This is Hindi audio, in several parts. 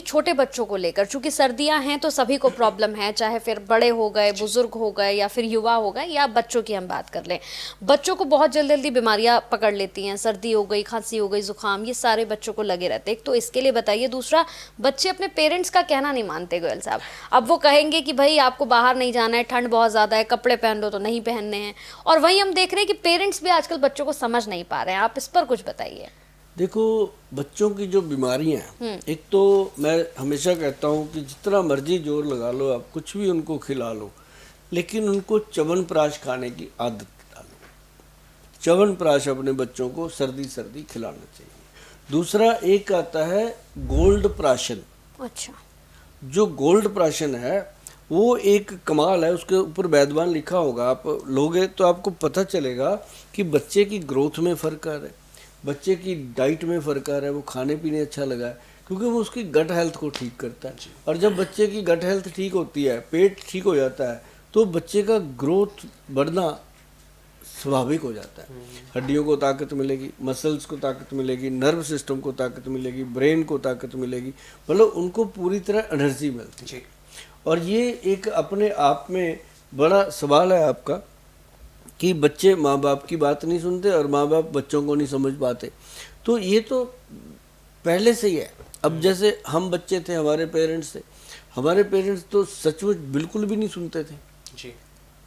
छोटे बच्चों को लेकर, चूंकि सर्दियां हैं तो सभी को प्रॉब्लम है, चाहे फिर बड़े हो गए, बुजुर्ग हो गए या फिर युवा हो गए, या बच्चों की हम बात कर लें, बच्चों को बहुत जल्दी जल्दी बीमारियां पकड़ लेती हैं। सर्दी हो गई, खांसी हो गई, जुकाम, ये सारे बच्चों को लगे रहते हैं। एक तो इसके लिए बताइए, दूसरा बच्चे अपने पेरेंट्स का कहना नहीं मानते गोयल साहब। अब वो कहेंगे कि भाई आपको बाहर नहीं जाना है, ठंड बहुत ज़्यादा है, कपड़े पहन लो तो नहीं पहनने हैं। और वहीं हम देख रहे हैं कि पेरेंट्स भी आजकल बच्चों को समझ नहीं पा रहे हैं। आप इस पर कुछ बताइए। देखो, बच्चों की जो बीमारियां हैं, एक तो मैं हमेशा कहता हूं कि जितना मर्जी जोर लगा लो, आप कुछ भी उनको खिला लो, लेकिन उनको च्यवनप्राश खाने की आदत डालो। च्यवनप्राश अपने बच्चों को सर्दी सर्दी खिलाना चाहिए। दूसरा एक आता है गोल्ड प्राशन। अच्छा। जो गोल्ड प्राशन है वो एक कमाल है, उसके ऊपर वैद्यवान लिखा होगा, आप लोगे तो आपको पता चलेगा कि बच्चे की ग्रोथ में फ़र्क आ रहा है, बच्चे की डाइट में फ़र्क आ रहा है, वो खाने पीने अच्छा लगा है, क्योंकि वो उसकी गट हेल्थ को ठीक करता है। और जब बच्चे की गट हेल्थ ठीक होती है, पेट ठीक हो जाता है, तो बच्चे का ग्रोथ बढ़ना स्वाभाविक हो जाता है। हड्डियों को ताकत मिलेगी, मसल्स को ताकत मिलेगी, नर्व सिस्टम को ताकत मिलेगी, ब्रेन को ताकत मिलेगी, मतलब उनको पूरी तरह एनर्जी मिलती है। और ये एक अपने आप में बड़ा सवाल है आपका कि बच्चे माँ बाप की बात नहीं सुनते और माँ बाप बच्चों को नहीं समझ पाते। तो ये तो पहले से ही है। अब जैसे हम बच्चे थे, हमारे पेरेंट्स तो सचमुच बिल्कुल भी नहीं सुनते थे जी,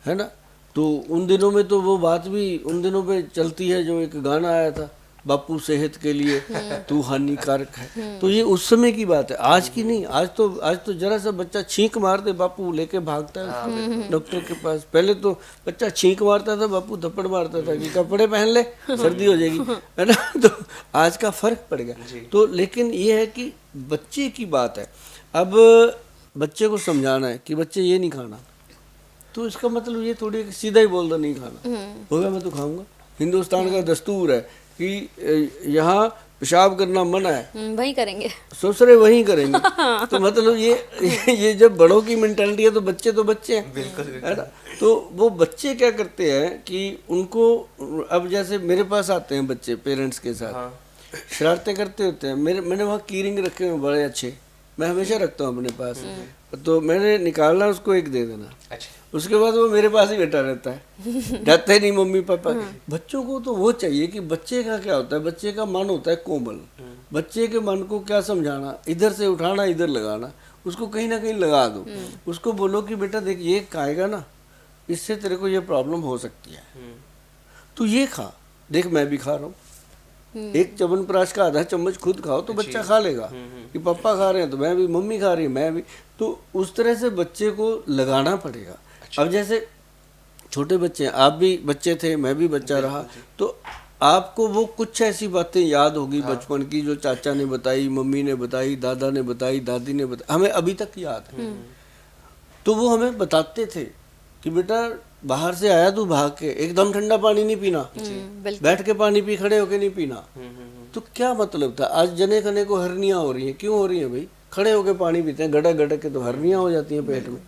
है ना। तो उन दिनों में तो वो बात भी उन दिनों पे चलती है, जो एक गाना आया था, बापू सेहत के लिए तू हानिकारक है। तो ये उस समय की बात है, आज की नहीं। आज तो जरा सा बच्चा छींक मार दे, बापू लेके भागता है डॉक्टर के पास। पहले तो बच्चा छींक मारता था, बापू थप्पड़ मारता था कि कपड़े पहन ले, सर्दी हो जाएगी, है ना। तो आज का फर्क पड़ गया। तो लेकिन ये है कि बच्चे की बात है, अब बच्चे को समझाना है कि बच्चे ये नहीं खाना, तो इसका मतलब ये थोड़ी सीधा ही बोल दो नहीं खाना, होगा मैं तो खाऊंगा। हिंदुस्तान का दस्तूर है कि यहाँ पेशाब करना मना है, वही करेंगे, ससुरे वही करेंगे। तो मतलब ये जब बड़ों की मेंटालिटी है, तो बच्चे हैं, बिल्कुल, है ना। तो वो बच्चे क्या करते हैं कि उनको, अब जैसे मेरे पास आते हैं बच्चे पेरेंट्स के साथ, शरारतें करते होते हैं। मैंने वहाँ कीरिंग रखे हुए बड़े अच्छे, मैं हमेशा रखता हूँ अपने पास। तो मैंने निकालना, उसको एक दे देना। अच्छा। उसके बाद वो मेरे पास ही बैठा रहता है, जाता ही नहीं मम्मी पापा। बच्चों को तो वो चाहिए कि बच्चे का क्या होता है, बच्चे का मन होता है कोमल। बच्चे के मन को क्या समझाना, इधर से उठाना इधर लगाना, उसको कहीं ना कहीं लगा दो। उसको बोलो कि बेटा देख, ये खाएगा ना, इससे तेरे को ये प्रॉब्लम हो सकती है, तू ये खा, देख मैं भी खा रहा हूँ। एक च्यवनप्राश का आधा चम्मच खुद खाओ तो बच्चा खा लेगा कि पापा खा रहे हैं तो मैं भी, मम्मी खा रही है मैं भी। तो उस तरह से बच्चे को लगाना पड़ेगा। अब जैसे छोटे बच्चे हैं, आप भी बच्चे थे, मैं भी बच्चा रहा, तो आपको वो कुछ ऐसी बातें याद होगी बचपन की, जो चाचा ने बताई, मम्मी ने बताई, दादा ने बताई, दादी ने बताई, हमें अभी तक याद है। तो वो हमें बताते थे कि बेटा बाहर से आया तू भाग के, एकदम ठंडा पानी नहीं पीना, बैठ के पानी पी, खड़े होके नहीं पीना। तो क्या मतलब था। आज जने खने को हर्नियाँ हो रही हैं, क्यों हो रही हैं भाई, खड़े होके पानी पीते हैं, गड़क गड़क के तो हर्नियाँ हो जाती हैं पेट में।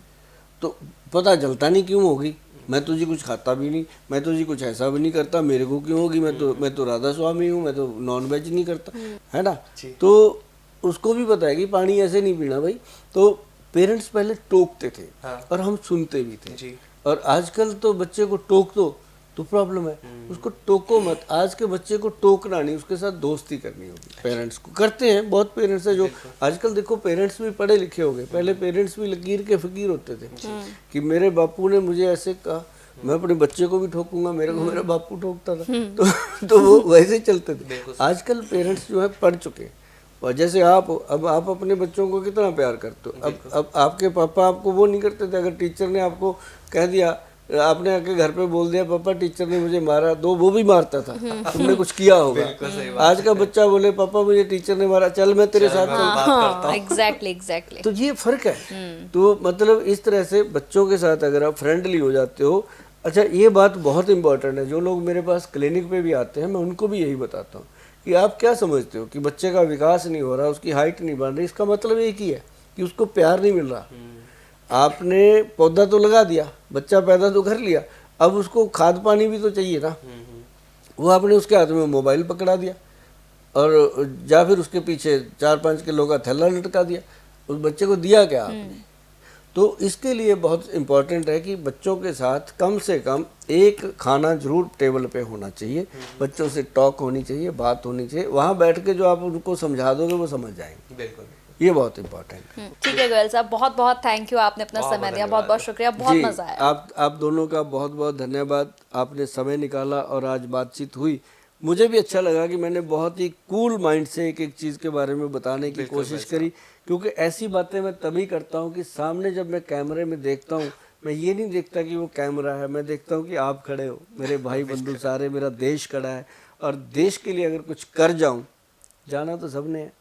तो पता चलता नहीं क्यों होगी। मैं तो जी कुछ खाता भी नहीं, मैं तो जी कुछ ऐसा भी नहीं करता, मेरे को क्यों होगी, मैं तो राधा स्वामी हूँ, मैं तो नॉन वेज नहीं करता, है ना। तो उसको भी पता है कि पानी ऐसे नहीं पीना भाई। तो पेरेंट्स पहले टोकते थे और हम सुनते भी थे। और आजकल तो बच्चे को टोक दो तो प्रॉब्लम है, उसको टोको मत। आज के बच्चे को टोकना नहीं, उसके साथ दोस्ती करनी होगी। पेरेंट्स को करते हैं, बहुत पेरेंट्स हैं जो आजकल, देखो पेरेंट्स भी पढ़े लिखे हो गए, पहले पेरेंट्स भी लकीर के फकीर होते थे कि मेरे बापू ने मुझे ऐसे कहा, मैं अपने बच्चे को भी ठोकूंगा, मेरे को मेरा बापू ठोकता था। तो वो वैसे चलते थे। आजकल पेरेंट्स जो है पढ़ चुके, और जैसे अब आप अपने बच्चों को कितना प्यार करते हो। अब आपके पापा आपको वो नहीं करते थे। अगर टीचर ने आपको कह दिया, आपने आके घर पे बोल दिया पापा टीचर ने मुझे मारा, तो वो भी मारता था, तुमने कुछ किया होगा। आज का बच्चा बोले पापा मुझे टीचर ने मारा, चल मैं तेरे साथ बात करता हूं। एग्जैक्टली। तो ये फर्क है। तो मतलब इस तरह से बच्चों के साथ अगर आप फ्रेंडली हो जाते हो। अच्छा, ये बात बहुत इंपॉर्टेंट है, जो लोग मेरे पास क्लिनिक पे भी आते हैं, मैं उनको भी यही बताता हूँ कि आप क्या समझते हो कि बच्चे का विकास नहीं हो रहा, उसकी हाइट नहीं बढ़ रही, इसका मतलब एक ही है कि उसको प्यार नहीं मिल रहा। आपने पौधा तो लगा दिया, बच्चा पैदा तो कर लिया, अब उसको खाद पानी भी तो चाहिए ना। वो आपने उसके हाथ में मोबाइल पकड़ा दिया, और या फिर उसके पीछे 4-5 किलो का थैला लटका दिया, उस बच्चे को दिया क्या आपने? तो इसके लिए बहुत इम्पोर्टेंट है कि बच्चों के साथ कम से कम एक खाना जरूर टेबल पे होना चाहिए, बच्चों से टॉक होनी चाहिए, बात होनी चाहिए, वहाँ बैठ के जो आप उनको समझा दोगे वो समझ जाएंगे। बिल्कुल ये बहुत इम्पोर्टेंट है। ठीक है गोयल साहब, बहुत बहुत थैंक यू, आपने अपना समय दिया, बहुत बहुत शुक्रिया, बहुत जी, मजा आया। आप दोनों का बहुत बहुत धन्यवाद, आपने समय निकाला और आज बातचीत हुई। मुझे भी अच्छा लगा कि मैंने बहुत ही कूल माइंड से एक एक चीज़ के बारे में बताने की कोशिश करी, क्योंकि ऐसी बातें मैं तभी करता हूँ कि सामने जब मैं कैमरे में देखता हूँ, मैं ये नहीं देखता कि वो कैमरा है, मैं देखता हूँ कि आप खड़े हो, मेरे भाई बंधु सारे, मेरा देश खड़ा है, और देश के लिए अगर कुछ कर जाऊँ, जाना तो सबने है,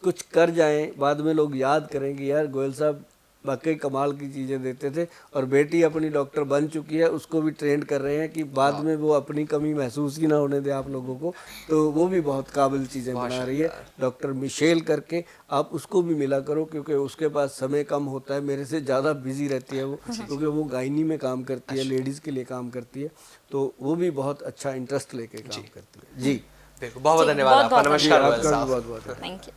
कुछ कर जाएं, बाद में लोग याद करेंगे यार गोयल साहब वाकई कमाल की चीज़ें देते थे। और बेटी अपनी डॉक्टर बन चुकी है, उसको भी ट्रेंड कर रहे हैं कि बाद में वो अपनी कमी महसूस ही ना होने दे आप लोगों को, तो वो भी बहुत काबिल चीज़ें बना रही है। डॉक्टर मिशेल करके, आप उसको भी मिला करो, क्योंकि उसके पास समय कम होता है, मेरे से ज़्यादा बिजी रहती है वो, क्योंकि वो गायनी में काम करती है, लेडीज़ के लिए काम करती है, तो वो भी बहुत अच्छा इंटरेस्ट लेके काम करती है। जी बिल्कुल, बहुत बहुत धन्यवाद आपका। नमस्कार गोयल साहब। बहुत बहुत थैंक यू।